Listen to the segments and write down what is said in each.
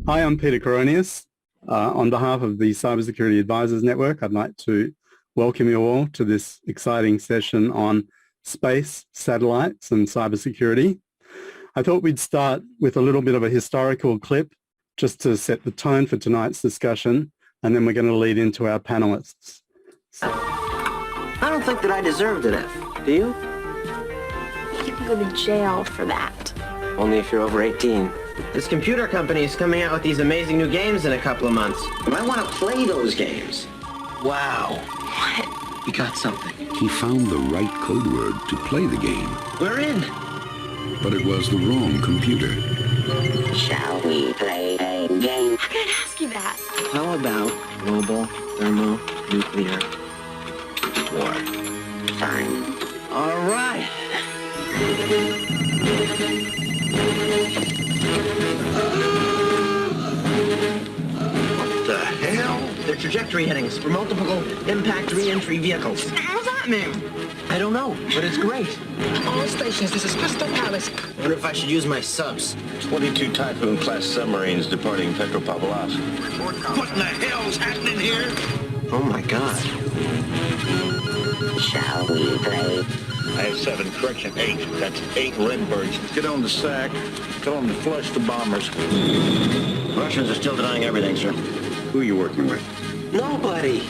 Hi, I'm Peter Coroneos. On behalf of the Cybersecurity Advisors Network, I'd like to welcome you all to this exciting session on space, satellites, and cybersecurity. I thought we'd start with a little bit of a historical clip just to set the tone for tonight's discussion, and then we're going to lead into our panelists. I don't think that I deserved an F. Do you? You can go to jail for that. Only if you're over 18. This computer company is coming out with these amazing new games in a couple of months. But I want to play those games. Wow. What? You got something. He found the right code word to play the game. We're in. But it was the wrong computer. Shall we play a game? How can I ask you that? How about global thermonuclear war? Fine. All right. What the hell? They're trajectory headings for multiple impact re-entry vehicles. How's that mean? I don't know, but it's great. All stations, this is Crystal Palace. I wonder if I should use my subs. 22 Typhoon-class submarines departing Petropavlovsk. What in the hell's happening here? Oh my God. Shall we play? I have 7, correction 8. That's 8 Redbirds. Get on the sack. Tell them to flush the bombers. Russians are still denying everything, sir. Who are you working with? Nobody.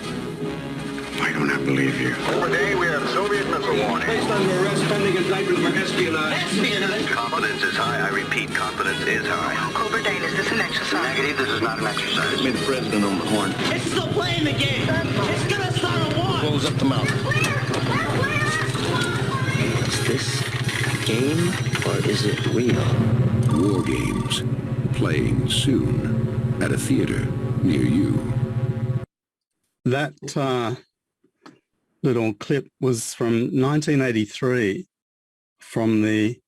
Why don't I believe you? Today we have Soviet missile warning. Placed under arrest pending indictment for espionage. Espionage? Confidence is high. I repeat, confidence is high. Cobra Dane, is this an exercise? Negative, this is not an exercise. Get me the president on the horn. It's still playing the game. It's gonna start a war. Close up the mouth. Is this a game or is it real? War games. Playing soon. At a theater near you. That little clip was from 1983 from the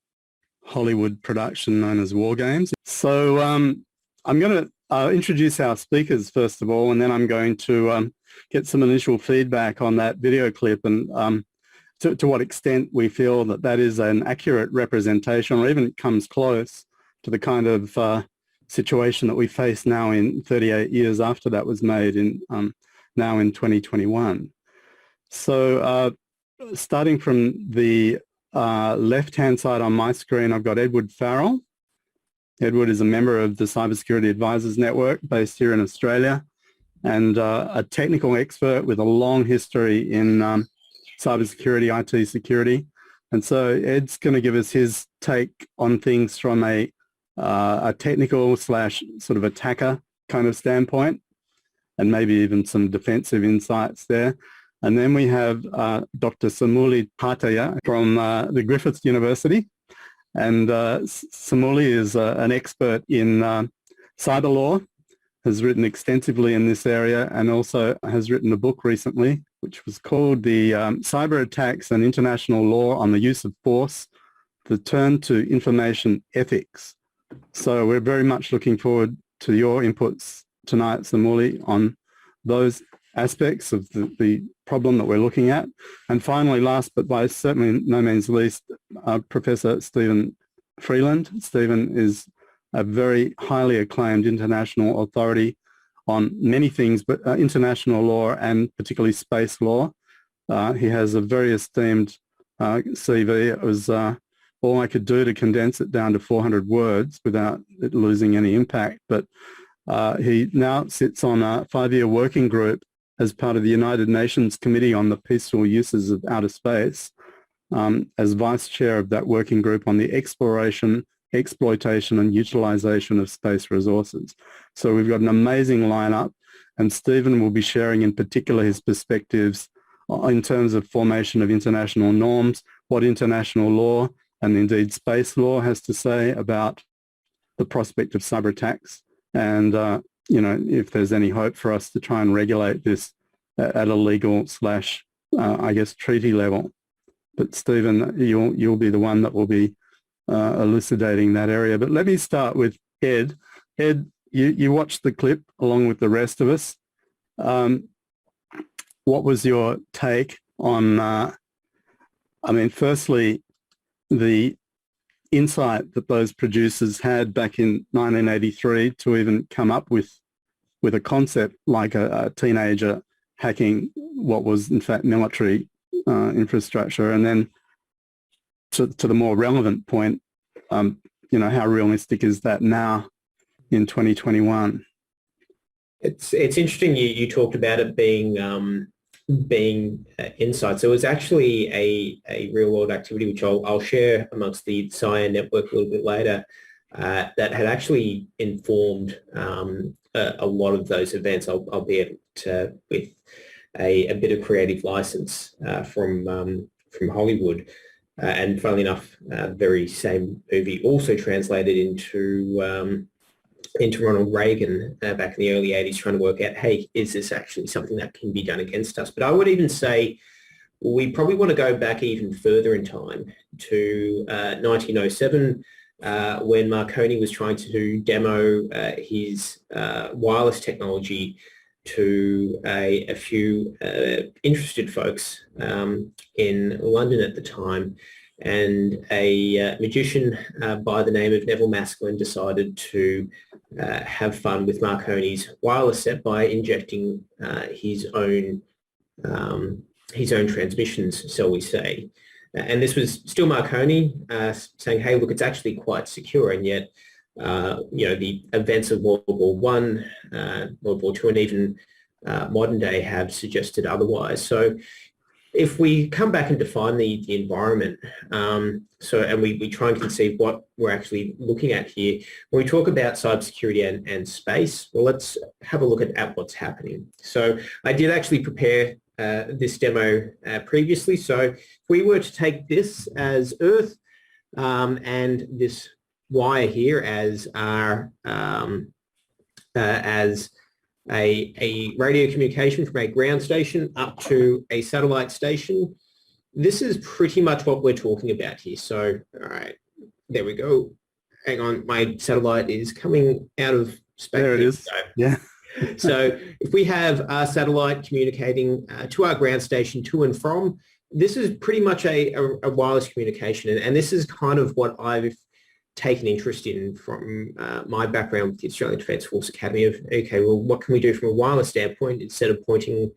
Hollywood production known as War Games. So I'm going to introduce our speakers first of all, and then I'm going to get some initial feedback on that video clip and to what extent we feel that that is an accurate representation or even comes close to the kind of situation that we face now in 38 years after that was made in now in 2021. So starting from the left-hand side on my screen, I've got Edward Farrell. Edward is a member of the Cybersecurity Advisors Network based here in Australia and a technical expert with a long history in cybersecurity, IT security. And so Ed's going to give us his take on things from a technical / sort of attacker kind of standpoint, and maybe even some defensive insights there. And then we have Dr. Samuli Haataja from the Griffith University. And Samuli is an expert in cyber law, has written extensively in this area, and also has written a book recently, which was called The Cyber Attacks and International Law on the Use of Force, The Turn to Information Ethics. So we're very much looking forward to your inputs tonight, Samuli, on those aspects of the problem that we're looking at. And finally, last but by certainly no means least, Professor Stephen Freeland. Stephen is a very highly acclaimed international authority on many things, but international law and particularly space law. He has a very esteemed CV. It was all I could do to condense it down to 400 words without it losing any impact. But he now sits on a 5-year working group as part of the United Nations Committee on the Peaceful Uses of Outer Space, as vice chair of that working group on the exploration, exploitation and utilization of space resources. So we've got an amazing lineup, and Stephen will be sharing in particular his perspectives in terms of formation of international norms, what international law and indeed space law has to say about the prospect of cyber attacks, and if there's any hope for us to try and regulate this at a legal / I guess treaty level. But Stephen, you'll be the one that will be elucidating that area. But let me start with Ed. Ed, you watched the clip along with the rest of us. What was your take on, firstly, the insight that those producers had back in 1983 to even come up with a concept like a teenager hacking what was in fact military infrastructure. And then to the more relevant point, how realistic is that now in 2021? It's interesting you talked about it being insights. It was actually a real world activity which I'll share amongst the CyAN network a little bit later that had actually informed a lot of those events, albeit with a bit of creative license from Hollywood. And funnily enough, the very same movie also translated into Ronald Reagan back in the early 80s, trying to work out, hey, is this actually something that can be done against us? But I would even say we probably want to go back even further in time to 1907, when Marconi was trying to demo his wireless technology to a few interested folks in London at the time. And a magician by the name of Neville Maskelyne decided to have fun with Marconi's wireless set by injecting his own transmissions, shall we say. And this was still Marconi saying, hey, look, it's actually quite secure. And yet, the events of World War I, World War II, and even modern day have suggested otherwise. So if we come back and define the environment, and we try and conceive what we're actually looking at here, when we talk about cybersecurity and space, well, let's have a look at what's happening. So I did actually prepare this demo previously. So if we were to take this as Earth and this wire here as our as a radio communication from a ground station up to a satellite station, this is pretty much what we're talking about here. So, all right, there we go. Hang on, my satellite is coming out of space. There it is. Yeah. So if we have our satellite communicating to our ground station to and from, this is pretty much a wireless communication. And this is kind of what I've taken interest in from my background with the Australian Defence Force Academy of, okay, well, what can we do from a wireless standpoint instead of pointing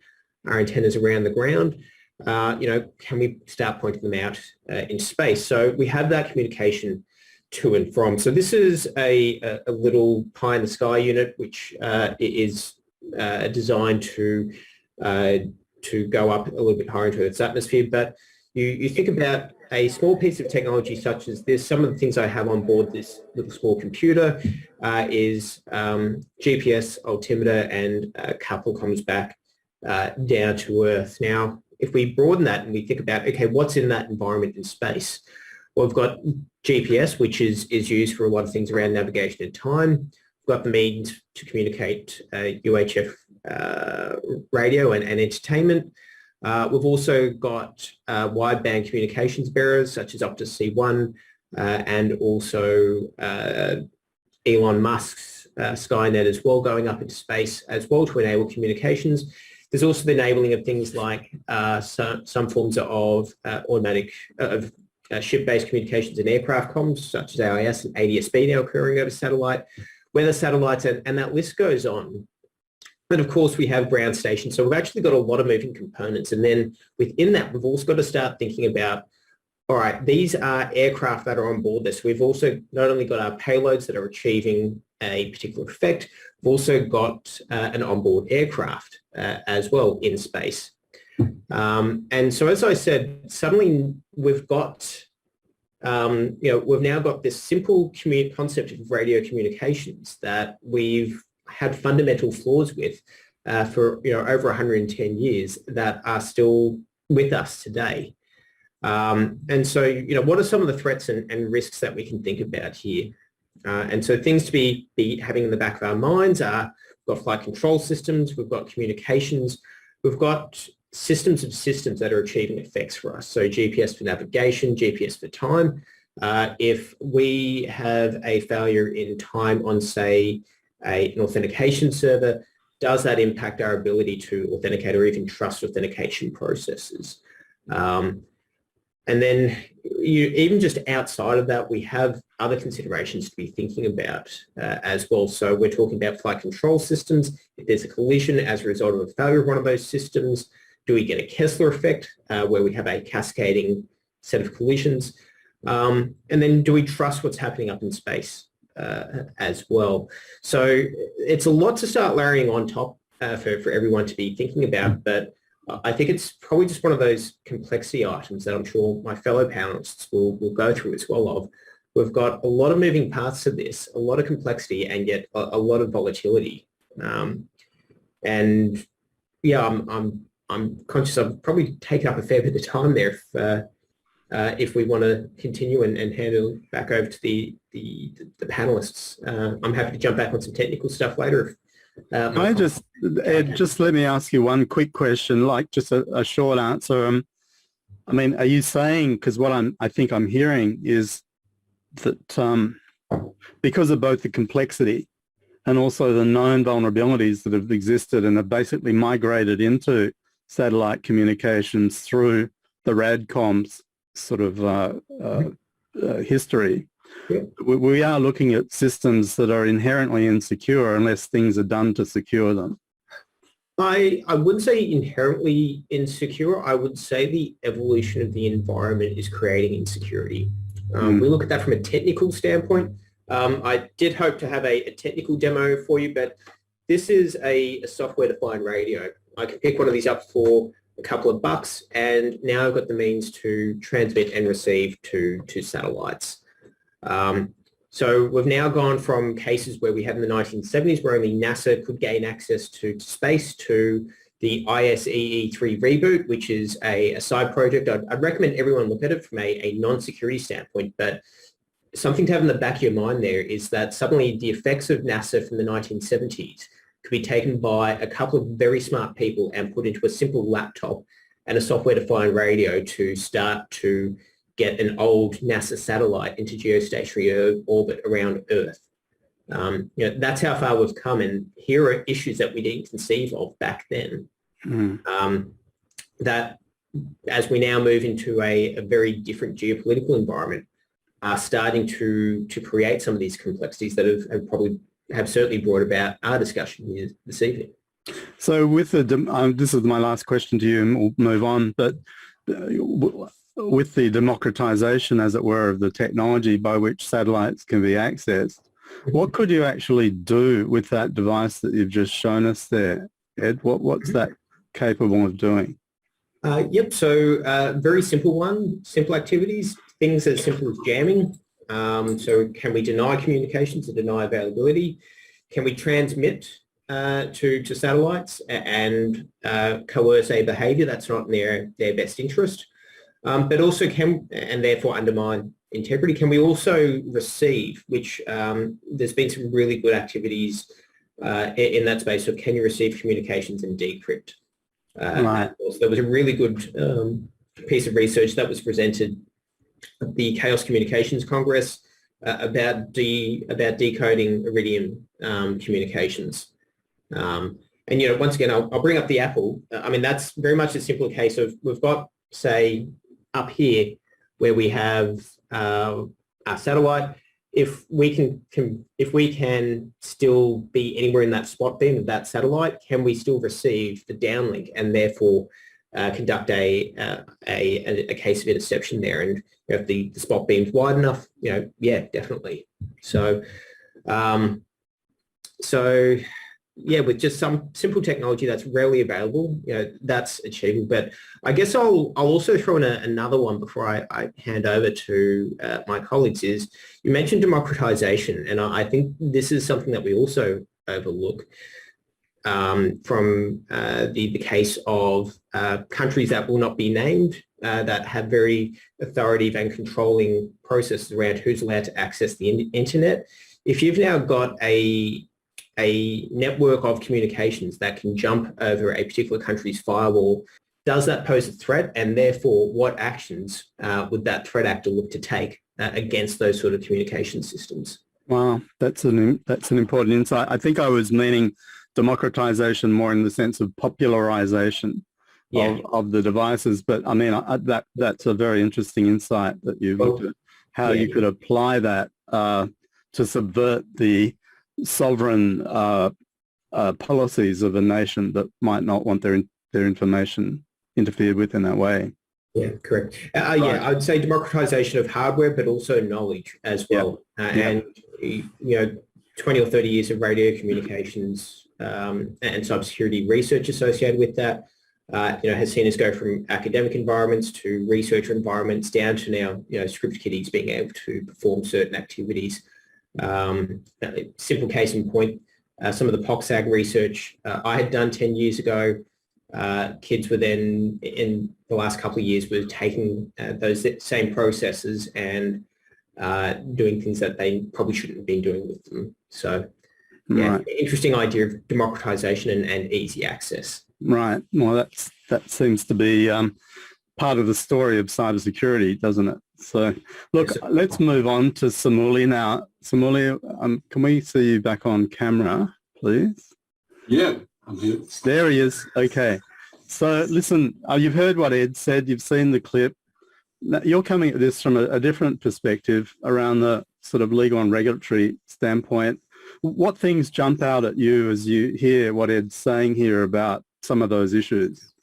our antennas around the ground? Can we start pointing them out in space? So we have that communication to and from. So this is a little pie in the sky unit, which is designed to go up a little bit higher into Earth's atmosphere. But you think about a small piece of technology such as this. Some of the things I have on board this little small computer is GPS, altimeter, and a couple comes back down to Earth. Now, if we broaden that and we think about, okay, what's in that environment in space? Well, we've got GPS, which is used for a lot of things around navigation and time. We've got the means to communicate UHF radio and entertainment. We've also got wideband communications bearers such as Optus C1 and also Elon Musk's Skynet as well, going up into space as well to enable communications. There's also the enabling of things like some forms of automatic ship-based communications and aircraft comms, such as AIS and ADS-B now occurring over satellite, weather satellites, and that list goes on. And of course, we have ground stations. So we've actually got a lot of moving components. And then within that, we've also got to start thinking about, all right, these are aircraft that are on board this. We've also not only got our payloads that are achieving a particular effect, we've also got an onboard aircraft as well in space. And so, as I said, suddenly we've got, we've now got this simple concept of radio communications that we've had fundamental flaws with for over 110 years that are still with us today. And so, what are some of the threats and risks that we can think about here? And so things to be having in the back of our minds are, we've got flight control systems, we've got communications, we've got systems of systems that are achieving effects for us. So GPS for navigation, GPS for time. If we have a failure in time on, say, an authentication server, does that impact our ability to authenticate or even trust authentication processes? And then even just outside of that, we have other considerations to be thinking about as well. So we're talking about flight control systems. If there's a collision as a result of a failure of one of those systems, do we get a Kessler effect where we have a cascading set of collisions? And then do we trust what's happening up in space as well? So it's a lot to start layering on top for everyone to be thinking about, but I think it's probably just one of those complexity items that I'm sure my fellow panelists will go through as well of. We've got a lot of moving parts to this, a lot of complexity, and yet a lot of volatility. And yeah, I'm conscious I've probably taken up a fair bit of time there if we want to continue and hand it back over to the panelists. I'm happy to jump back on some technical stuff later. Ed, just let me ask you one quick question, like just a short answer. I mean, are you saying, because what I think I'm hearing is that because of both the complexity and also the known vulnerabilities that have existed and have basically migrated into satellite communications through the RADCOM's sort of history, we are looking at systems that are inherently insecure unless things are done to secure them. I wouldn't say inherently insecure. I would say the evolution of the environment is creating insecurity. We look at that from a technical standpoint. I did hope to have a technical demo for you, but this is a software-defined radio. I can pick one of these up for a couple of bucks, and now I've got the means to transmit and receive to satellites. So we've now gone from cases where we had in the 1970s where only NASA could gain access to space to the ISEE-3 reboot, which is a side project. I'd recommend everyone look at it from a non-security standpoint, but something to have in the back of your mind there is that suddenly the effects of NASA from the 1970s could be taken by a couple of very smart people and put into a simple laptop and a software-defined radio to start to get an old NASA satellite into geostationary orbit around Earth. That's how far we've come, and here are issues that we didn't conceive of back then. That, as we now move into a very different geopolitical environment, are starting to create some of these complexities that have certainly brought about our discussion here this evening. So with this is my last question to you, and we'll move on, but with the democratization, as it were, of the technology by which satellites can be accessed, what could you actually do with that device that you've just shown us there, Ed? What's that capable of doing? So very simple activities, things as simple as jamming. So can we deny communications and deny availability? Can we transmit to satellites and coerce a behavior that's not in their best interest? But also and therefore undermine integrity. Can we also receive, which there's been some really good activities in that space of can you receive communications and decrypt? Right. So there was a really good piece of research that was presented at the Chaos Communications Congress about decoding Iridium communications. And once again, I'll bring up the Apple. I mean, that's very much a simple case of we've got, say, up here where we have our satellite. If we can still be anywhere in that spot beam of that satellite, can we still receive the downlink and therefore conduct a case of interception there? And if the spot beam's wide enough, yeah, definitely. So with just some simple technology that's rarely available, that's achievable. But I guess I'll also throw in another one before I hand over to my colleagues. Is you mentioned democratization, and I think this is something that we also overlook from the case of countries that will not be named that have very authoritative and controlling processes around who's allowed to access the internet. If you've now got a network of communications that can jump over a particular country's firewall, does that pose a threat? And therefore, what actions would that threat actor look to take against those sort of communication systems? Wow, that's an important insight. I think I was meaning democratization more in the sense of popularization of the devices. But I mean, that's a very interesting insight that you looked at how you could apply that to subvert the sovereign policies of a nation that might not want their information interfered with in that way. Yeah, correct. Yeah, I'd say democratization of hardware, but also knowledge as well. And, 20 or 30 years of radio communications and cybersecurity research associated with that, has seen us go from academic environments to researcher environments down to now, script kiddies being able to perform certain activities. Simple case in point, some of the POCSAG research I had done 10 years ago, kids were then, in the last couple of years, were taking those same processes and doing things that they probably shouldn't have been doing with them. So, interesting idea of democratization and easy access. Right. Well, that seems to be part of the story of cybersecurity, doesn't it? So, look, let's move on to Samuli now. Samuli, can we see you back on camera, please? Yeah, I'm here. There he is. Okay. So, listen, you've heard what Ed said. You've seen the clip. You're coming at this from a different perspective around the sort of legal and regulatory standpoint. What things jump out at you as you hear what Ed's saying here about some of those issues?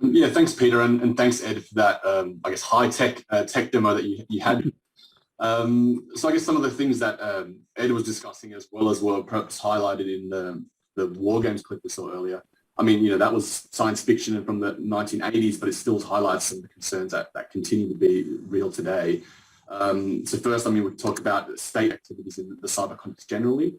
Yeah, thanks, Peter, and thanks, Ed, for that, I guess, high-tech tech demo that you had. So I guess some of the things that Ed was discussing, as well as were perhaps highlighted in the War Games clip we saw earlier. I mean, that was science fiction from the 1980s, but it still highlights some of the concerns that continue to be real today. So first, I mean, we talk about state activities in the cyber context generally.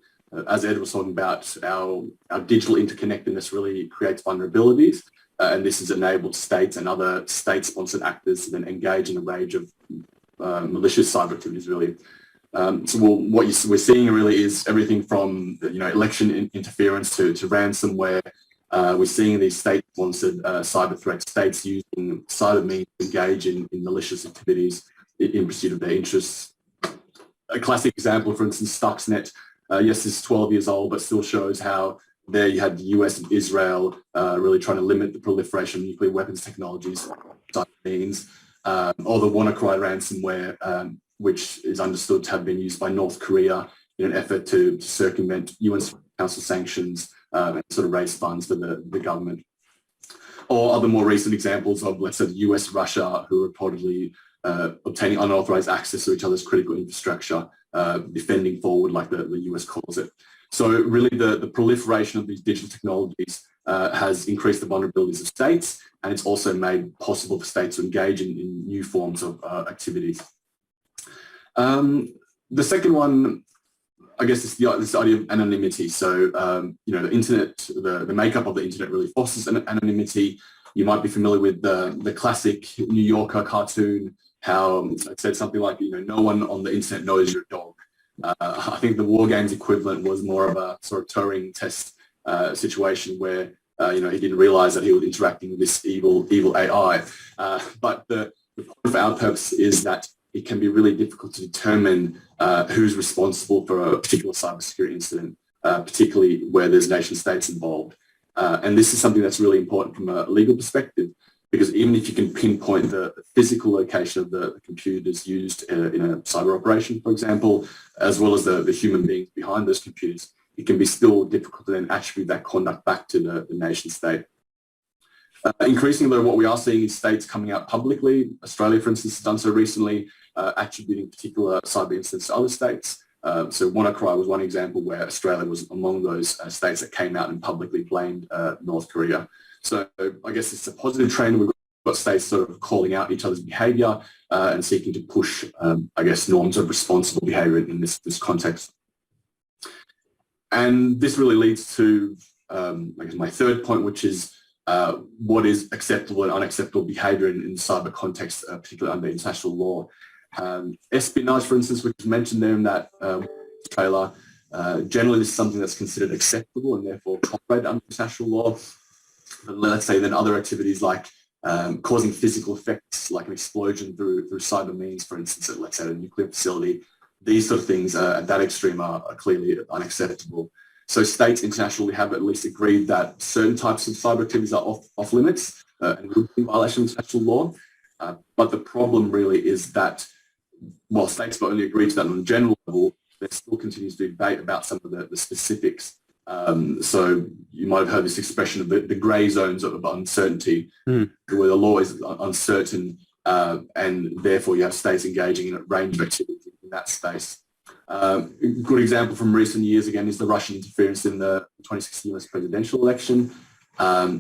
As Ed was talking about, our digital interconnectedness really creates vulnerabilities, and this has enabled states and other state-sponsored actors to then engage in a range of malicious cyber activities, really. What we're seeing really is everything from election interference to ransomware. We're seeing these state-sponsored cyber threats, states using cyber means to engage in malicious activities in pursuit of their interests. A classic example, for instance, Stuxnet. Yes, it's 12 years old, but still shows how there you had the US and Israel really trying to limit the proliferation of nuclear weapons technologies, means, or the WannaCry ransomware, which is understood to have been used by North Korea in an effort to circumvent UN Council sanctions and sort of raise funds for the government. Or other more recent examples of, let's say, the US, Russia, who are reportedly obtaining unauthorized access to each other's critical infrastructure, defending forward, like the US calls it. So really the proliferation of these digital technologies has increased the vulnerabilities of states, and it's also made possible for states to engage in new forms of activities. The second one, I guess, is this idea of anonymity. So, the internet, the makeup of the internet really fosters anonymity. You might be familiar with the classic New Yorker cartoon, how it said something like, no one on the internet knows you're a dog. I think the War Games equivalent was more of a sort of Turing test situation where, he didn't realize that he was interacting with this evil AI. But the point for our purpose is that it can be really difficult to determine who's responsible for a particular cybersecurity incident, particularly where there's nation states involved. And this is something that's really important from a legal perspective, because even if you can pinpoint the physical location of the computers used in a cyber operation, for example, as well as the human beings behind those computers, it can be still difficult to then attribute that conduct back to the nation state. Increasingly, what we are seeing is states coming out publicly. Australia, for instance, has done so recently, attributing particular cyber incidents to other states. So WannaCry was one example where Australia was among those states that came out and publicly blamed North Korea. So I guess it's a positive trend. We've got states sort of calling out each other's behaviour and seeking to push, norms of responsible behaviour in this context. And this really leads to, my third point, which is what is acceptable and unacceptable behaviour in cyber context, particularly under international law. Espionage, for instance, which is mentioned there in that trailer, generally this is something that's considered acceptable and therefore tolerated under international law. But let's say then other activities like causing physical effects, like an explosion through cyber means, for instance, at, let's say, a nuclear facility, these sort of things at that extreme are clearly unacceptable. So states internationally have at least agreed that certain types of cyber activities are off limits, and would be in violation of international law. But the problem really is that while states not only agree to that on a general level, there still continues to be debate about some of the specifics. So you might have heard this expression of the grey zones of uncertainty, where the law is uncertain, and therefore you have states engaging in a range of activities in that space. A good example from recent years, again, is the Russian interference in the 2016 US presidential election.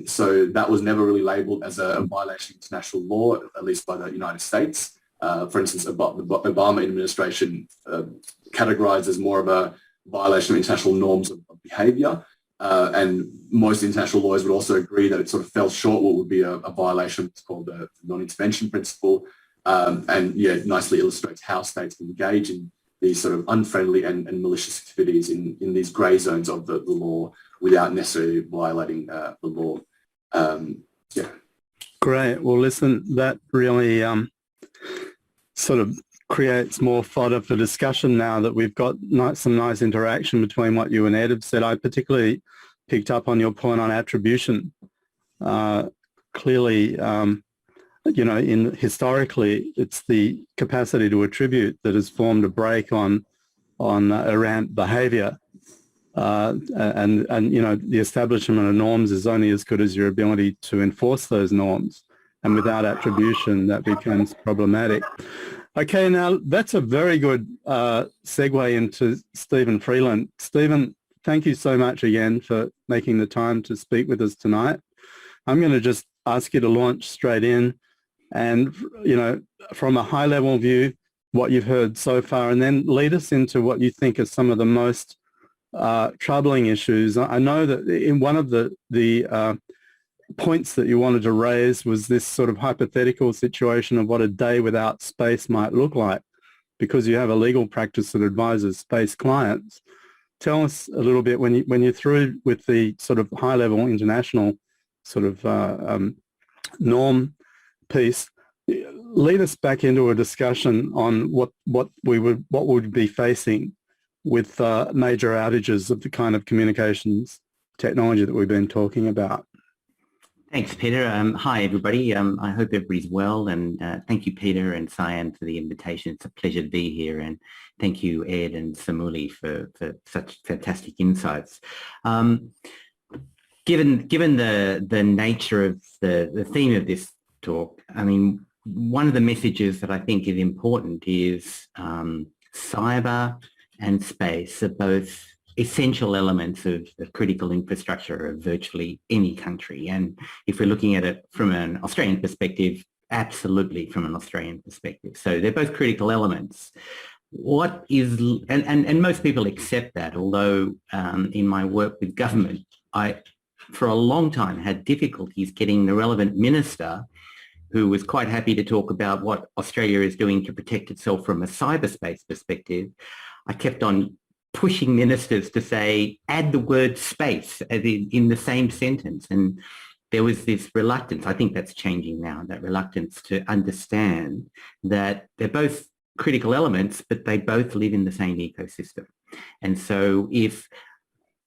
So that was never really labelled as a violation of international law, at least by the United States. For instance, the Obama administration categorized as more of a violation of international norms of behaviour. And most international lawyers would also agree that it sort of fell short what would be a violation of what's called the non-intervention principle. And yeah, it nicely illustrates how states can engage in these sort of unfriendly and malicious activities in these grey zones of the law without necessarily violating the law. Yeah. Great. Well, listen, that really sort of creates more fodder for discussion now that we've got some nice interaction between what you and Ed have said. I particularly picked up on your point on attribution. Clearly, you know, historically, it's the capacity to attribute that has formed a brake on errant behaviour. And you know, the establishment of norms is only as good as your ability to enforce those norms. And without attribution, that becomes problematic. Okay, now that's a very good segue into Stephen Freeland. Stephen, thank you so much again for making the time to speak with us tonight. I'm going to just ask you to launch straight in and, you know, from a high-level view, what you've heard so far, and then lead us into what you think are some of the most troubling issues. I know that in one of the points that you wanted to raise was this sort of hypothetical situation of what a day without space might look like, because you have a legal practice that advises space clients. Tell us a little bit, when you're through with the sort of high-level international sort of norm piece, lead us back into a discussion on what we would be facing with major outages of the kind of communications technology that we've been talking about. Thanks, Peter. Hi, everybody. I hope everybody's well, and thank you, Peter and CyAN, for the invitation. It's a pleasure to be here, and thank you, Ed and Samuli, for such fantastic insights. Given the nature of the theme of this talk, I mean, one of the messages that I think is important is cyber and space are both essential elements of the critical infrastructure of virtually any country. And if we're looking at it from an Australian perspective, absolutely from an Australian perspective. So they're both critical elements. What is, and most people accept that, although in my work with government, I, for a long time, had difficulties getting the relevant minister, who was quite happy to talk about what Australia is doing to protect itself from a cyberspace perspective. I kept on pushing ministers to say, add the word space in the same sentence. And there was this reluctance. I think that's changing now, that reluctance to understand that they're both critical elements, but they both live in the same ecosystem. And so if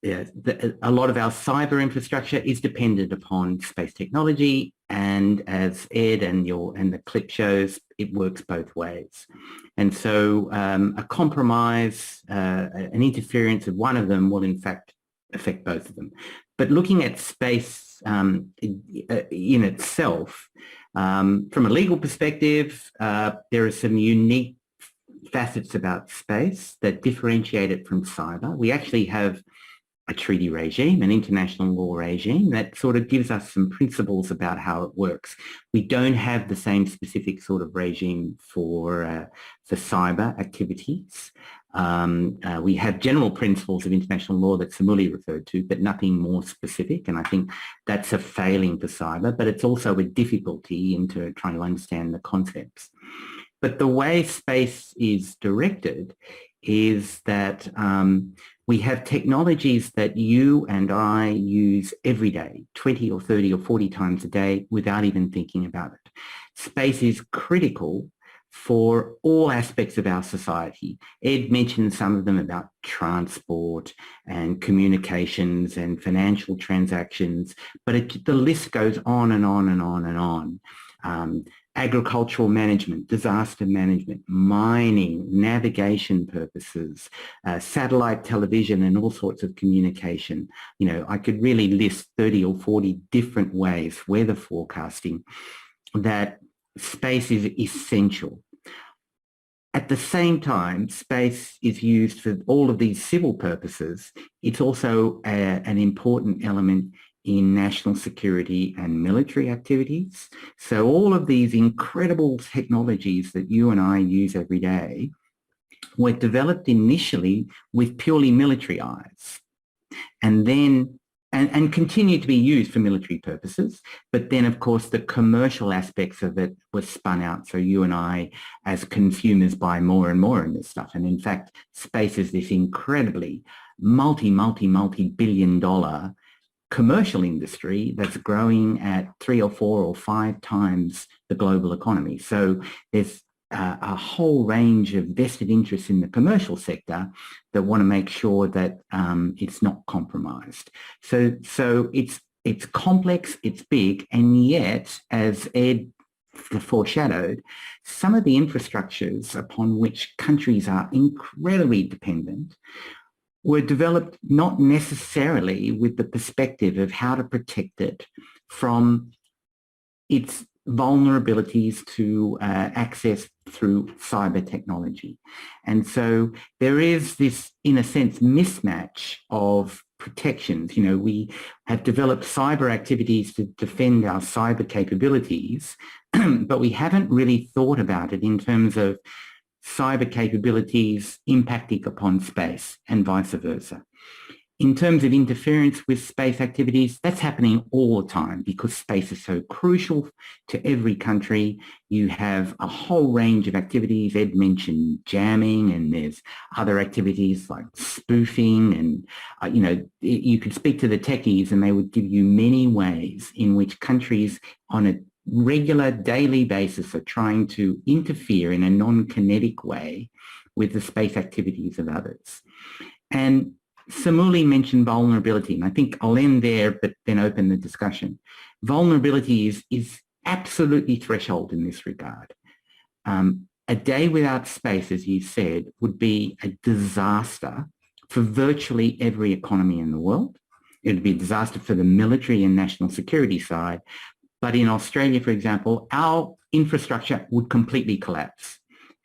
a lot of our cyber infrastructure is dependent upon space technology, and as Ed and the clip shows, it works both ways. And so a compromise, an interference of one of them will in fact affect both of them. But looking at space in itself, from a legal perspective, there are some unique facets about space that differentiate it from cyber. We actually have a treaty regime, an international law regime that sort of gives us some principles about how it works. We don't have the same specific sort of regime for cyber activities. We have general principles of international law that Samuli referred to, but nothing more specific. And I think that's a failing for cyber, but it's also a difficulty into trying to understand the concepts. But the way space is directed is that we have technologies that you and I use every day, 20 or 30 or 40 times a day without even thinking about it. Space is critical for all aspects of our society. Ed mentioned some of them about transport and communications and financial transactions, but the list goes on and on and on and on. Agricultural management, disaster management, mining, navigation purposes, satellite television and all sorts of communication. You know, I could really list 30 or 40 different ways, weather forecasting, that space is essential. At the same time, space is used for all of these civil purposes. It's also an important element in national security and military activities. So all of these incredible technologies that you and I use every day were developed initially with purely military eyes, and then and continue to be used for military purposes. But then, of course, the commercial aspects of it were spun out. So you and I, as consumers, buy more and more in this stuff. And in fact, space is this incredibly multi-billion dollar commercial industry that's growing at 3 or 4 or 5 times the global economy. So there's a whole range of vested interests in the commercial sector that want to make sure that it's not compromised. So it's complex, it's big, and yet, as Ed foreshadowed, some of the infrastructures upon which countries are incredibly dependent were developed not necessarily with the perspective of how to protect it from its vulnerabilities to access through cyber technology. And so there is this, in a sense, mismatch of protections. You know, we have developed cyber activities to defend our cyber capabilities, but we haven't really thought about it in terms of cyber capabilities impacting upon space and vice versa. In terms of interference with space activities, that's happening all the time because space is so crucial to every country. You have a whole range of activities. Ed mentioned jamming, and there's other activities like spoofing, and you know, you could speak to the techies and they would give you many ways in which countries on a regular daily basis are trying to interfere in a non-kinetic way with the space activities of others. And Samuli mentioned vulnerability, and I think I'll end there, but then open the discussion. Vulnerability is absolutely threshold in this regard. A day without space, as you said, would be a disaster for virtually every economy in the world. It would be a disaster for the military and national security side. But in Australia, for example, our infrastructure would completely collapse.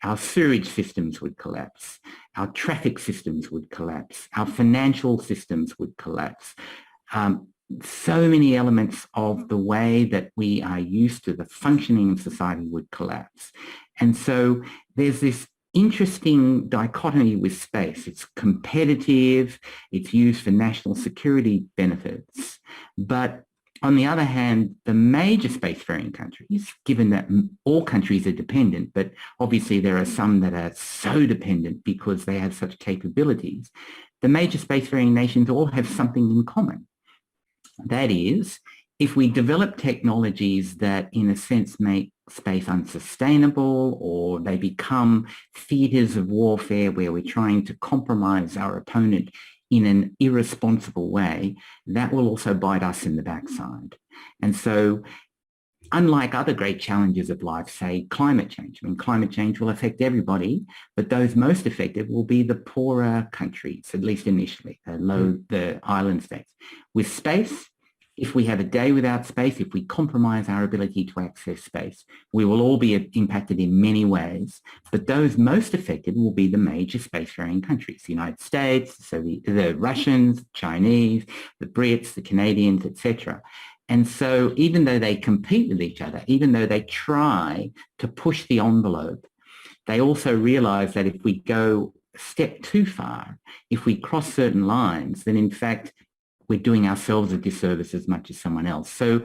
Our sewage systems would collapse. Our traffic systems would collapse. Our financial systems would collapse. So many elements of the way that we are used to the functioning of society would collapse. And so there's this interesting dichotomy with space. It's competitive. It's used for national security benefits. But on the other hand, the major spacefaring countries, given that all countries are dependent, but obviously there are some that are so dependent because they have such capabilities, the major spacefaring nations all have something in common. That is, if we develop technologies that in a sense make space unsustainable, or they become theatres of warfare where we're trying to compromise our opponent in an irresponsible way, that will also bite us in the backside. And so, unlike other great challenges of life, say climate change, I mean, climate change will affect everybody, but those most affected will be the poorer countries, at least initially, the island states. With space, if we have a day without space, if we compromise our ability to access space, we will all be impacted in many ways, but those most affected will be the major spacefaring countries, the United States, so the Russians, Chinese, the Brits, the Canadians, etc. And so even though they compete with each other, even though they try to push the envelope, they also realize that if we go a step too far, if we cross certain lines, then in fact, we're doing ourselves a disservice as much as someone else. So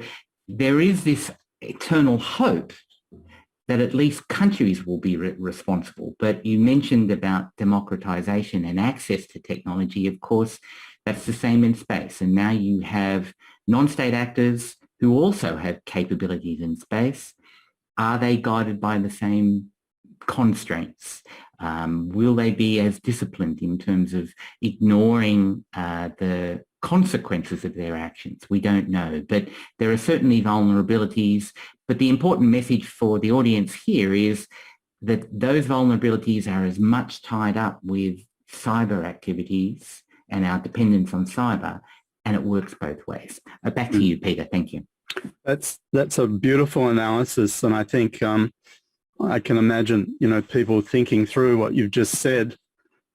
there is this eternal hope that at least countries will be responsible. But you mentioned about democratization and access to technology. Of course, that's the same in space. And now you have non-state actors who also have capabilities in space. Are they guided by the same constraints? Will they be as disciplined in terms of ignoring the consequences of their actions? We don't know, but there are certainly vulnerabilities. But the important message for the audience here is that those vulnerabilities are as much tied up with cyber activities and our dependence on cyber, and it works both ways. Back to you, Peter. Thank you. That's a beautiful analysis, and I think I can imagine, people thinking through what you've just said.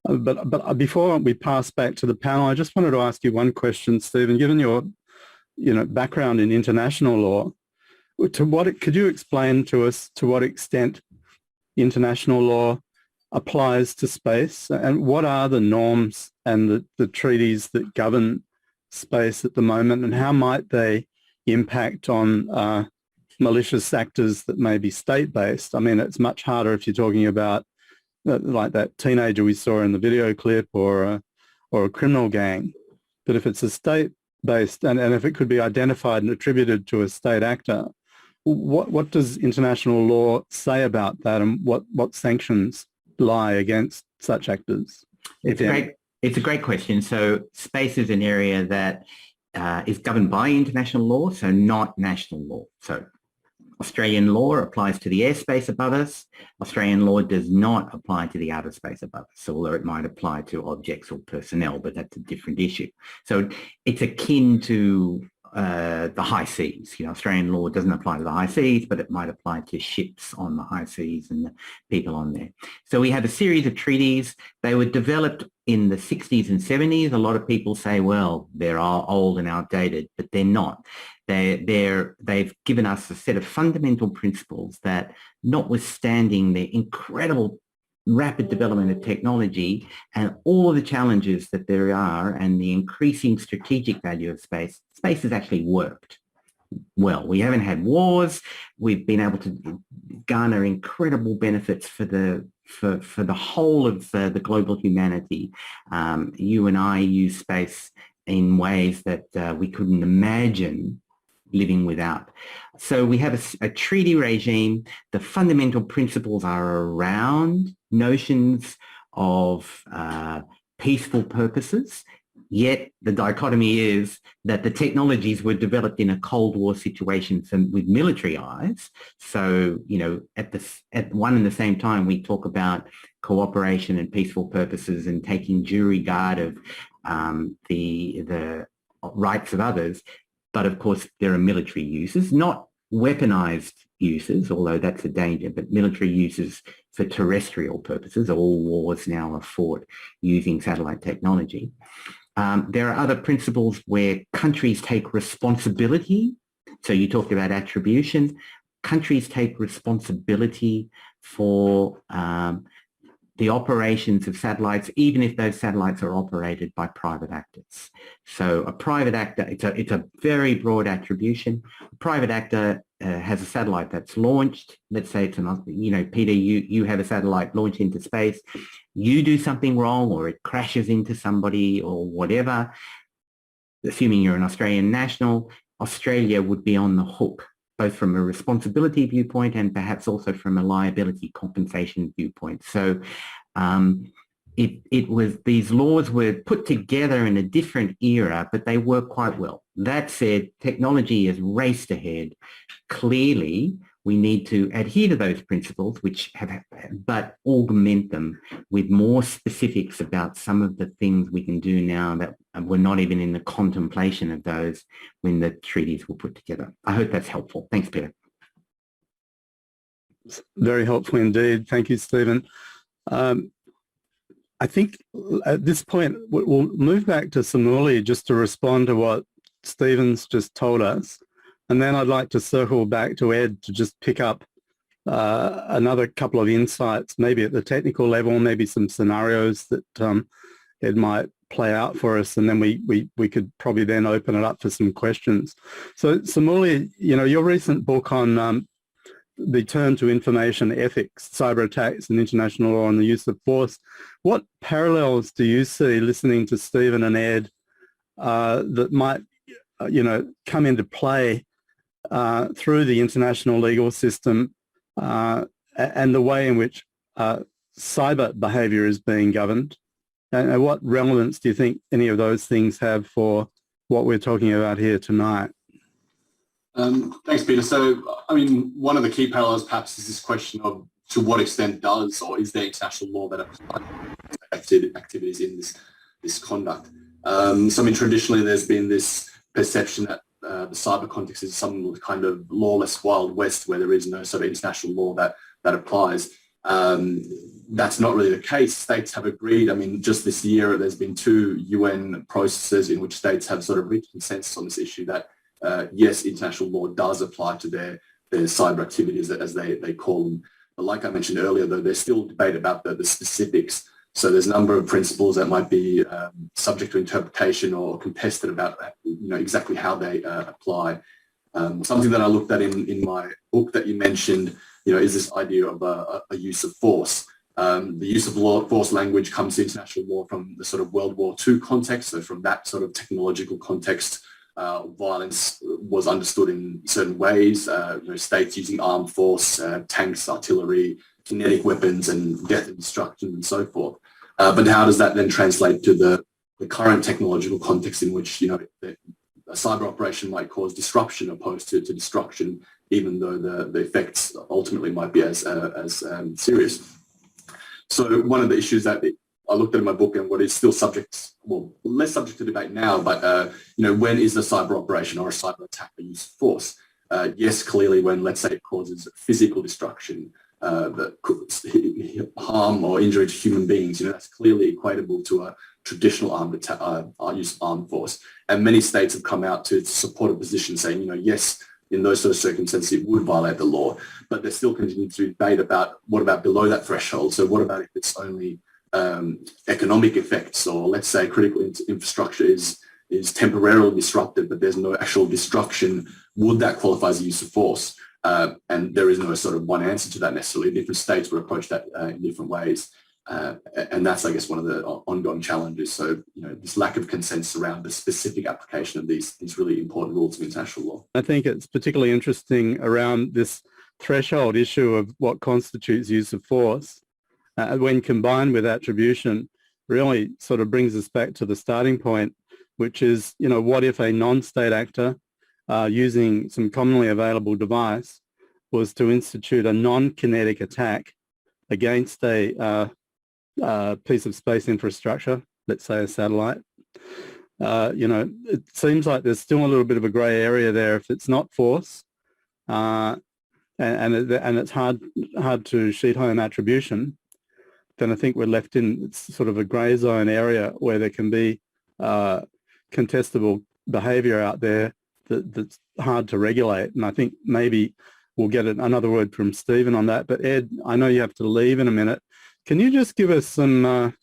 But before we pass back to the panel, I just wanted to ask you one question, Stephen. Given your, background in international law, could you explain to us to what extent international law applies to space, and what are the norms and the treaties that govern space at the moment, and how might they impact on malicious actors that may be state-based? I mean, it's much harder if you're talking about like that teenager we saw in the video clip, or a criminal gang. But if it's a state-based, and if it could be identified and attributed to a state actor, what does international law say about that, and what sanctions lie against such actors? It's a great question. So space is an area that is governed by international law, so not national law. So Australian law applies to the airspace above us. Australian law does not apply to the outer space above us, although it might apply to objects or personnel, but that's a different issue. So it's akin to the high seas. Australian law doesn't apply to the high seas, but it might apply to ships on the high seas and the people on there. So we have a series of treaties. They were developed in the 60s and 70s. A lot of people say, well, they're old and outdated, but they're not. They've given us a set of fundamental principles that, notwithstanding the incredible rapid development of technology and all of the challenges that there are and the increasing strategic value of space has actually worked well. We haven't had wars. We've been able to garner incredible benefits for the whole of the global humanity. You and I use space in ways that we couldn't imagine living without. So we have a treaty regime. The fundamental principles are around notions of peaceful purposes, yet the dichotomy is that the technologies were developed in a Cold War situation with military eyes. So, at one and the same time, we talk about cooperation and peaceful purposes and taking due regard of the rights of others. But of course, there are military uses, not weaponized uses, although that's a danger, but military uses for terrestrial purposes. All wars now are fought using satellite technology. There are other principles where countries take responsibility. So you talked about attribution. Countries take responsibility for the operations of satellites, even if those satellites are operated by private actors. So a private actor, it's a very broad attribution. A private actor has a satellite that's launched. Let's say it's Peter, you have a satellite launched into space. You do something wrong, or it crashes into somebody or whatever. Assuming you're an Australian national, Australia would be on the hook, both from a responsibility viewpoint and perhaps also from a liability compensation viewpoint. So these laws were put together in a different era, but they work quite well. That said, technology has raced ahead. Clearly, we need to adhere to those principles, but augment them with more specifics about some of the things we can do now that were not even in the contemplation of those when the treaties were put together. I hope that's helpful. Thanks, Peter. Very helpful indeed. Thank you, Stephen. I think at this point, we'll move back to Samuli just to respond to what Stephen's just told us. And then I'd like to circle back to Ed to just pick up another couple of insights, maybe at the technical level, maybe some scenarios that Ed might play out for us. And then we could probably then open it up for some questions. So Samuli, your recent book on the turn to information ethics, cyber attacks and international law and the use of force, what parallels do you see listening to Stephen and Ed that might, come into play through the international legal system and the way in which cyber behaviour is being governed? And what relevance do you think any of those things have for what we're talking about here tonight? Thanks, Peter. So, I mean, one of the key parallels perhaps is this question of to what extent does or is there international law that applies activities in this conduct? So, I mean, traditionally there's been this perception that the cyber context is some kind of lawless Wild West where there is no sort of international law that applies. That's not really the case. States have agreed. I mean, just this year, there's been 2 UN processes in which states have sort of reached consensus on this issue that, yes, international law does apply to their cyber activities, as they call them. But like I mentioned earlier, though, there's still debate about the specifics. So there's a number of principles that might be subject to interpretation or contested about, exactly how they apply. Something that I looked at in my book that you mentioned, is this idea of a use of force. The use of force language comes to international law from the sort of World War II context. So from that sort of technological context, violence was understood in certain ways. States using armed force, tanks, artillery, kinetic weapons, and death and destruction, and so forth. But how does that then translate to the current technological context in which a cyber operation might cause disruption opposed to destruction, even though the effects ultimately might be as serious? So one of the issues that I looked at in my book and what is still less subject to debate now, but when is a cyber operation or a cyber attack a use of force? Yes, clearly when, let's say, it causes physical destruction, that could harm or injury to human beings, that's clearly equatable to a traditional use of armed force. And many states have come out to support a position saying, yes, in those sort of circumstances, it would violate the law, but there's still continuing to debate about what about below that threshold. So what about if it's only economic effects, or let's say critical infrastructure is temporarily disrupted, but there's no actual destruction? Would that qualify as a use of force? And there is no sort of one answer to that necessarily. Different states would approach that in different ways. And that's, I guess, one of the ongoing challenges. So, this lack of consensus around the specific application of these really important rules of international law. I think it's particularly interesting around this threshold issue of what constitutes use of force, when combined with attribution, really sort of brings us back to the starting point, which is, what if a non-state actor using some commonly available device was to institute a non-kinetic attack against a piece of space infrastructure, let's say a satellite. It seems like there's still a little bit of a grey area there. If it's not force, and it's hard to sheet home attribution, then I think we're left in sort of a grey zone area where there can be contestable behaviour out there that's hard to regulate. And I think maybe we'll get another word from Stephen on that. But Ed, I know you have to leave in a minute. Can you just give us some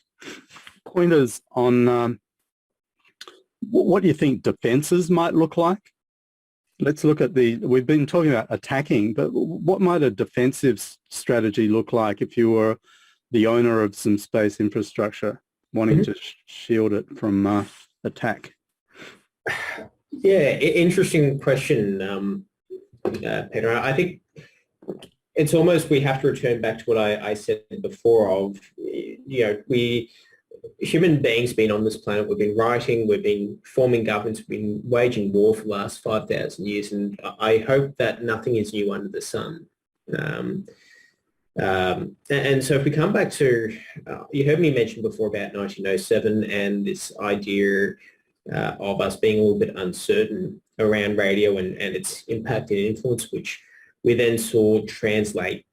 pointers on what do you think defences might look like? Let's look at we've been talking about attacking, but what might a defensive strategy look like if you were the owner of some space infrastructure wanting to shield it from attack? Yeah, interesting question, Peter. I think it's almost, we have to return back to what I said before of, human beings been on this planet, we've been writing, we've been forming governments, we've been waging war for the last 5,000 years, and I hope that nothing is new under the sun. And so if we come back to, you heard me mention before about 1907 and this idea of us being a little bit uncertain around radio and its impact and influence, which we then saw translate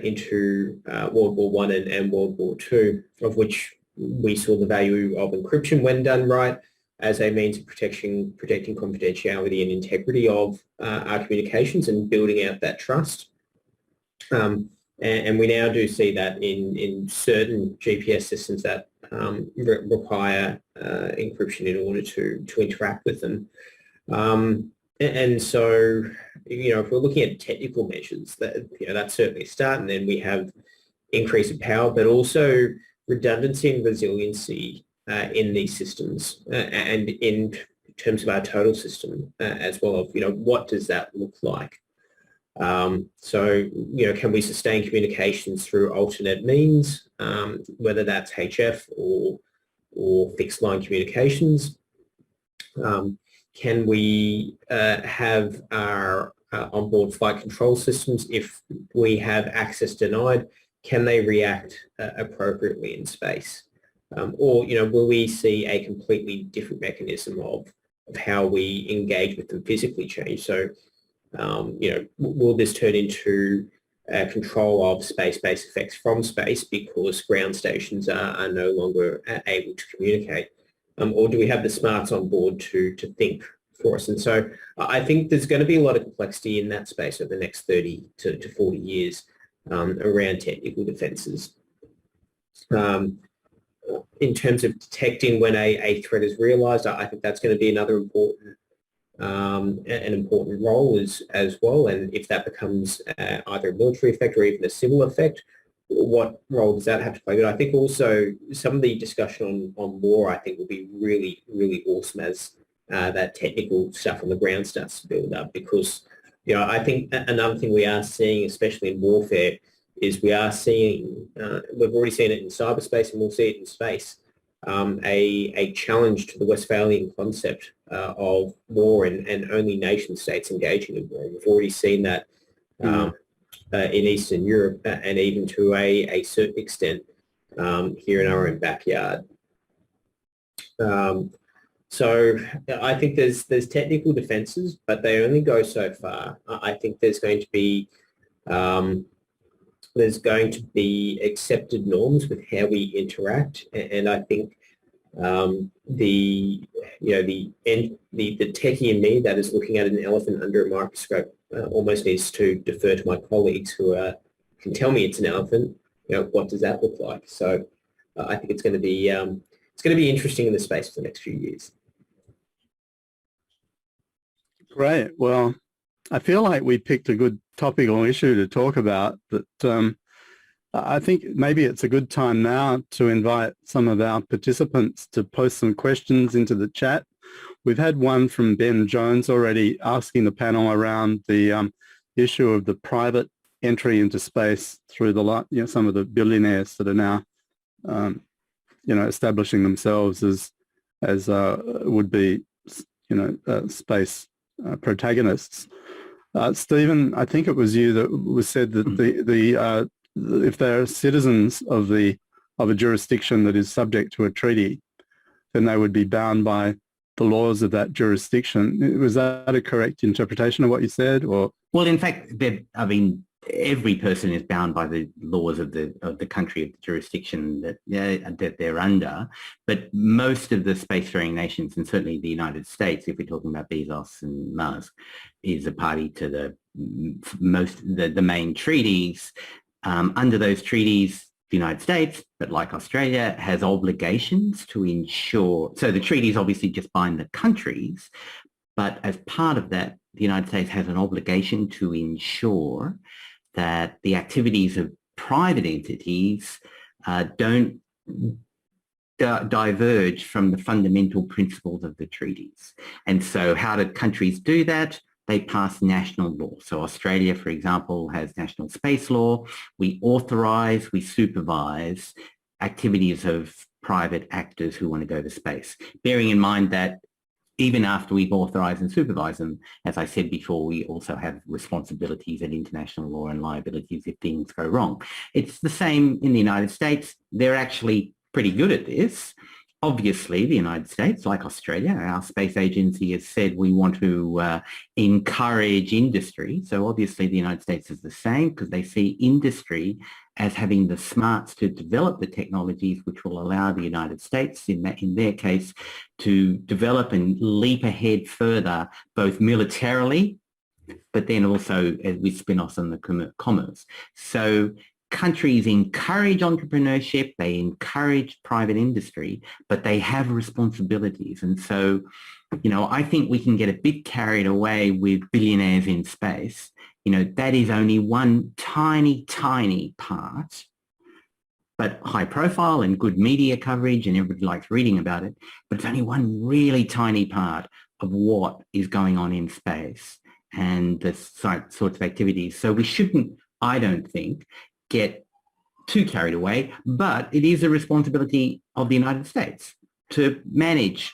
into World War I and World War II, of which we saw the value of encryption when done right as a means of protecting confidentiality and integrity of our communications and building out that trust. And we now do see that in certain GPS systems that require encryption in order to interact with them. And so, if we're looking at technical measures, that's certainly a start. And then we have increase in power, but also redundancy and resiliency in these systems and in terms of our total system as well of, what does that look like? So, can we sustain communications through alternate means, whether that's HF or fixed line communications? Can we have our onboard flight control systems, if we have access denied, can they react appropriately in space? Or, will we see a completely different mechanism of how we engage with them physically change? So, will this turn into control of space-based effects from space because ground stations are no longer able to communicate? Or do we have the smarts on board to think for us? And so I think there's going to be a lot of complexity in that space over the next 30 to 40 years around technical defences. In terms of detecting when a threat is realised, I think that's going to be another important an important role as well. And if that becomes either a military effect or even a civil effect, what role does that have to play? But I think also some of the discussion on war, I think, will be really, really awesome as that technical stuff on the ground starts to build up, because, I think another thing we are seeing, especially in warfare, is we are seeing, we've already seen it in cyberspace and we'll see it in space, a challenge to the Westphalian concept of war and only nation states engaging in war. We've already seen that in Eastern Europe and even to a certain extent here in our own backyard. So I think there's technical defences, but they only go so far. I think there's going to be accepted norms with how we interact, and I think the techie in me that is looking at an elephant under a microscope almost needs to defer to my colleagues who can tell me it's an elephant. What does that look like? So I think it's going to be interesting in the space for the next few years. Great. Well, I feel like we picked a good topical issue to talk about, but I think maybe it's a good time now to invite some of our participants to post some questions into the chat. We've had one from Ben Jones already asking the panel around the issue of the private entry into space through the some of the billionaires that are now establishing themselves as would be space protagonists. Stephen, I think it was you that was said that if they're citizens of a jurisdiction that is subject to a treaty, then they would be bound by the laws of that jurisdiction. Was that a correct interpretation of what you said? Or well, in fact, every person is bound by the laws of the country of the jurisdiction that they're under. But most of the spacefaring nations, and certainly the United States, if we're talking about Bezos and Musk, is a party to the main treaties. Under those treaties, the United States, but like Australia, has obligations to ensure. So the treaties obviously just bind the countries, but as part of that, the United States has an obligation to ensure that the activities of private entities don't diverge from the fundamental principles of the treaties. And so how do countries do that? They pass national law. So Australia, for example, has national space law. We authorize, we supervise activities of private actors who want to go to space, bearing in mind that even after we've authorized and supervised them, as I said before, we also have responsibilities and international law and liabilities if things go wrong. It's the same in the United States. They're actually pretty good at this. Obviously, the United States, like Australia, our space agency has said we want to encourage industry. So obviously the United States is the same, because they see industry as having the smarts to develop the technologies which will allow the United States, in their case, to develop and leap ahead further, both militarily, but then also with spin-offs on the commerce. So countries encourage entrepreneurship, they encourage private industry, but they have responsibilities. And so, I think we can get a bit carried away with billionaires in space. That is only one tiny, tiny part, but high profile and good media coverage and everybody likes reading about it. But it's only one really tiny part of what is going on in space. and the sorts of activities. So we shouldn't, I don't think, get too carried away, but it is a responsibility of the United States to manage,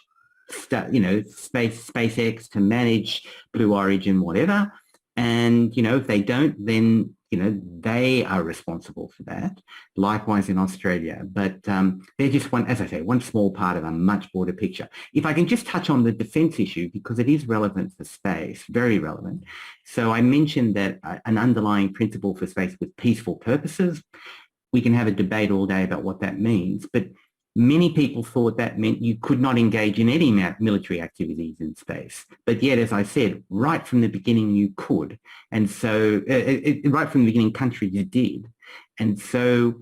SpaceX, to manage Blue Origin, whatever. And, if they don't, then, they are responsible for that. Likewise in Australia. But they're just one small part of a much broader picture. If I can just touch on the defence issue, because it is relevant for space, very relevant. So I mentioned that an underlying principle for space was peaceful purposes. We can have a debate all day about what that means, but many people thought that meant you could not engage in any military activities in space. But yet, as I said, right from the beginning, you could. And so right from the beginning, countries did. And so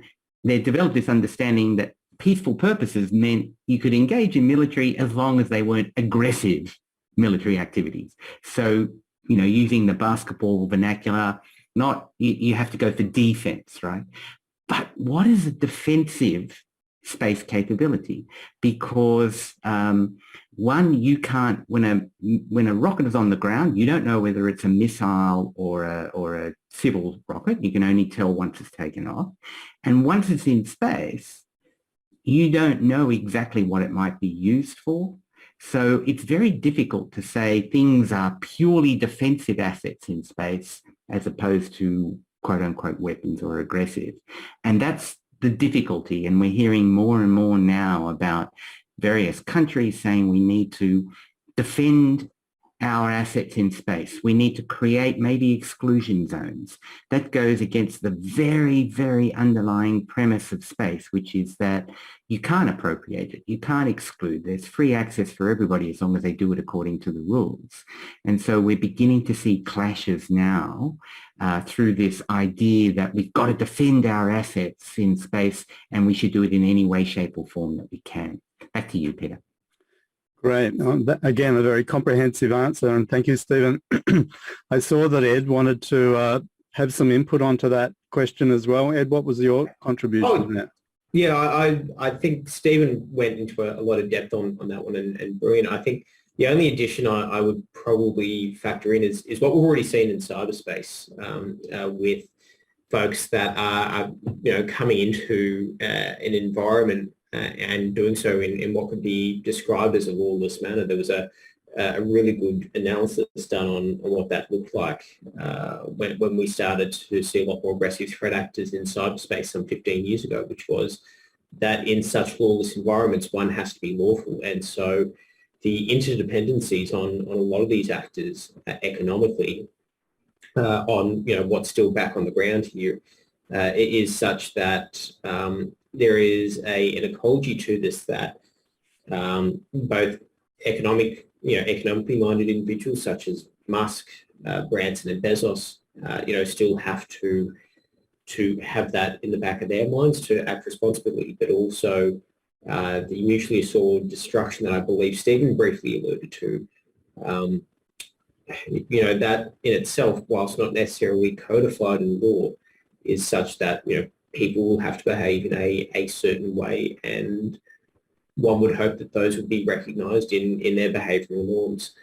they developed this understanding that peaceful purposes meant you could engage in military as long as they weren't aggressive military activities. So, using the basketball vernacular, you have to go for defense, right? But what is a defensive space capability? Because one, you can't, when a rocket is on the ground, you don't know whether it's a missile or a civil rocket. You can only tell once it's taken off. And once it's in space, you don't know exactly what it might be used for. So it's very difficult to say things are purely defensive assets in space as opposed to quote unquote weapons or aggressive. And that's the difficulty. And we're hearing more and more now about various countries saying we need to defend our assets in space. We need to create maybe exclusion zones. That goes against the very, very underlying premise of space, which is that you can't appropriate it. You can't exclude. There's free access for everybody as long as they do it according to the rules. And so we're beginning to see clashes now through this idea that we've got to defend our assets in space and we should do it in any way, shape or form that we can. Back to you, Peter. Great. Again, a very comprehensive answer, and thank you, Stephen. I saw that Ed wanted to have some input onto that question as well. Ed, what was your contribution to that? Yeah, I think Stephen went into a lot of depth on that one, and brilliant. I think the only addition I would probably factor in is what we've already seen in cyberspace with folks that are coming into an environment and doing so in what could be described as a lawless manner. There was a really good analysis done on what that looked like when we started to see a lot more aggressive threat actors in cyberspace some 15 years ago, which was that in such lawless environments, one has to be lawful. And so the interdependencies on a lot of these actors economically on what's still back on the ground here is such that there is an ecology to this that both economically minded individuals such as Musk, Branson and Bezos, still have to have that in the back of their minds to act responsibly, but also the mutually assured destruction that I believe Stephen briefly alluded to, that in itself, whilst not necessarily codified in law, is such that, people will have to behave in a certain way, and one would hope that those would be recognised in their behavioural norms.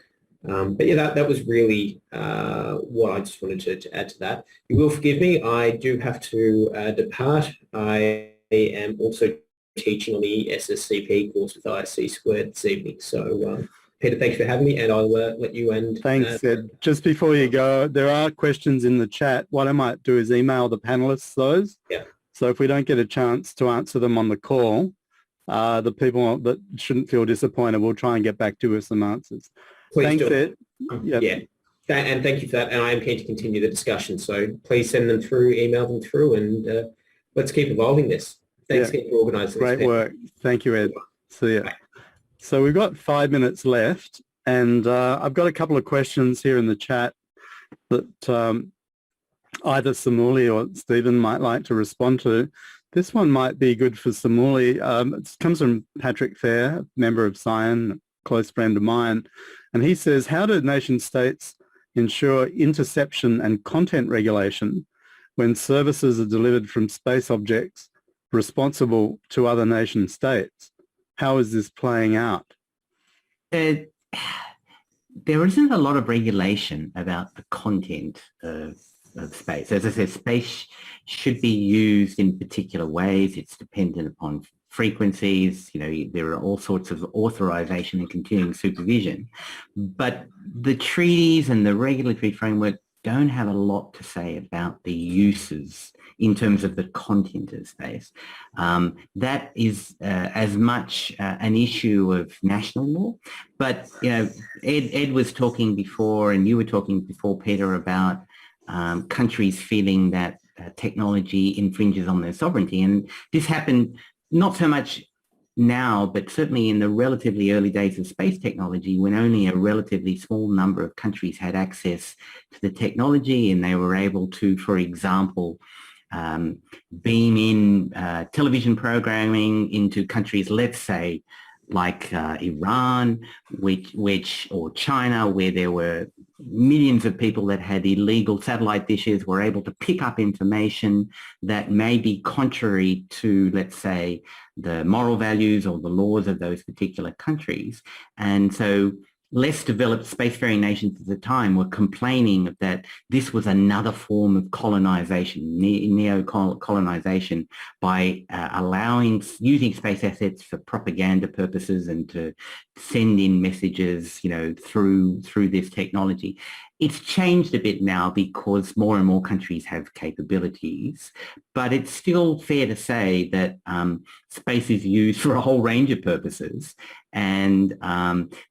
But yeah, that was really what I just wanted to add to that. You will forgive me, I do have to depart. I am also teaching on the SSCP course with ISC Squared this evening. So Peter, thanks for having me, and I'll let you end. Thanks, Ed. Just before you go, there are questions in the chat. What I might do is email the panelists those. Yeah. So if we don't get a chance to answer them on the call, the people that shouldn't feel disappointed, we'll try and get back to you with some answers. Please Thanks, do. Ed. Yep. Yeah. And thank you for that. And I am keen to continue the discussion. So please send them through, email them through, and let's keep evolving this. Thanks again for organising this. Great work. Thank you, Ed. See ya. Bye. So we've got 5 minutes left, and I've got a couple of questions here in the chat that either Samuli or Stephen might like to respond to. This one might be good for Samuli. It comes from Patrick Fair, member of CyAN, a close friend of mine, and he says, how do nation states ensure interception and content regulation when services are delivered from space objects responsible to other nation states? How is this playing out? there isn't a lot of regulation about the content of space. As I said, space should be used in particular ways. It's dependent upon frequencies. There are all sorts of authorization and continuing supervision. But the treaties and the regulatory framework don't have a lot to say about the uses in terms of the content of space. That is as much an issue of national law. But, Ed was talking before, and you were talking before, Peter, about countries feeling that technology infringes on their sovereignty. And this happened not so much now, but certainly in the relatively early days of space technology, when only a relatively small number of countries had access to the technology, and they were able to, for example, beam in television programming into countries, let's say, like Iran, or China, where there were millions of people that had illegal satellite dishes, were able to pick up information that may be contrary to, let's say, the moral values or the laws of those particular countries. And so less developed spacefaring nations at the time were complaining that this was another form of colonization, neo-colonization, by using space assets for propaganda purposes and to send in messages, through this technology. It's changed a bit now because more and more countries have capabilities, but it's still fair to say that space is used for a whole range of purposes. And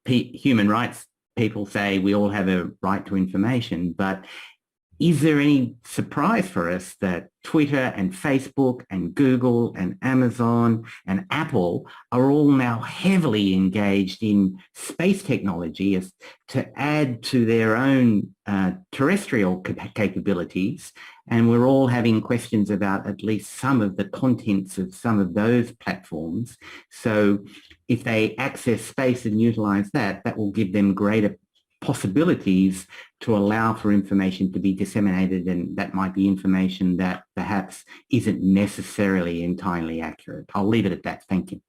human rights people say we all have a right to information, but is there any surprise for us that Twitter and Facebook and Google and Amazon and Apple are all now heavily engaged in space technology as to add to their own terrestrial capabilities? And we're all having questions about at least some of the contents of some of those platforms. So if they access space and utilize that, that will give them greater possibilities to allow for information to be disseminated, and that might be information that perhaps isn't necessarily entirely accurate. I'll leave it at that. Thank you.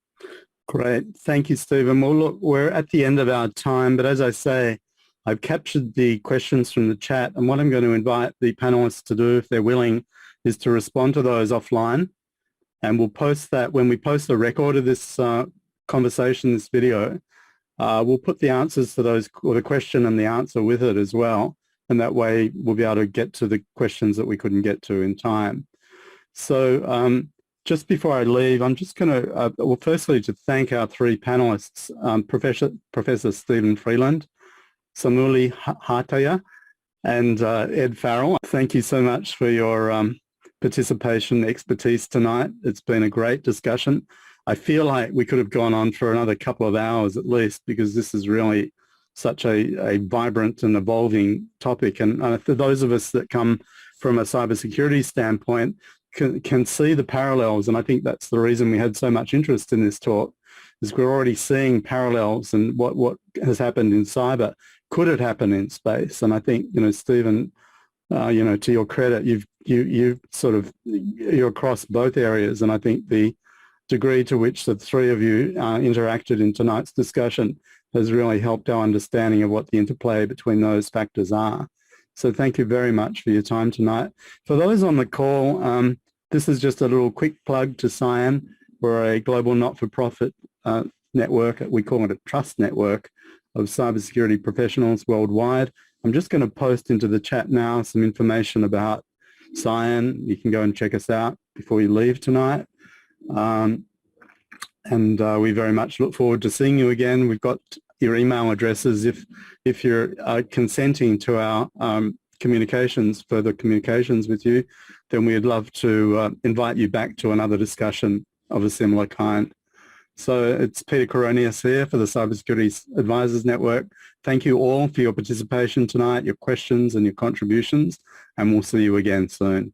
Great. Thank you, Stephen. Well, look, we're at the end of our time, but as I say, I've captured the questions from the chat, and what I'm going to invite the panelists to do, if they're willing, is to respond to those offline, and we'll post that when we post a record of this conversation, this video. We'll put the answers to those, or the question and the answer with it as well, and that way we'll be able to get to the questions that we couldn't get to in time. So just before I leave, I'm just going to, well, firstly, to thank our three panelists, Professor Stephen Freeland, Samuli Haataja, and Ed Farrell. Thank you so much for your participation, expertise tonight. It's been a great discussion. I feel like we could have gone on for another couple of hours at least, because this is really such a vibrant and evolving topic. And for those of us that come from a cybersecurity standpoint, can see the parallels. And I think that's the reason we had so much interest in this talk, is we're already seeing parallels and what has happened in cyber. Could it happen in space? And I think, Stephen, to your credit, you've you're across both areas. And I think the degree to which the three of you interacted in tonight's discussion has really helped our understanding of what the interplay between those factors are. So thank you very much for your time tonight. For those on the call, this is just a little quick plug to CyAN. We're a global not-for-profit network. We call it a trust network of cybersecurity professionals worldwide. I'm just going to post into the chat now some information about CyAN. You can go and check us out before you leave tonight. And we very much look forward to seeing you again. We've got your email addresses. If you're consenting to our further communications with you, then we'd love to invite you back to another discussion of a similar kind. So it's Peter Coroneos here for the Cybersecurity Advisors Network. Thank you all for your participation tonight, your questions and your contributions, and we'll see you again soon.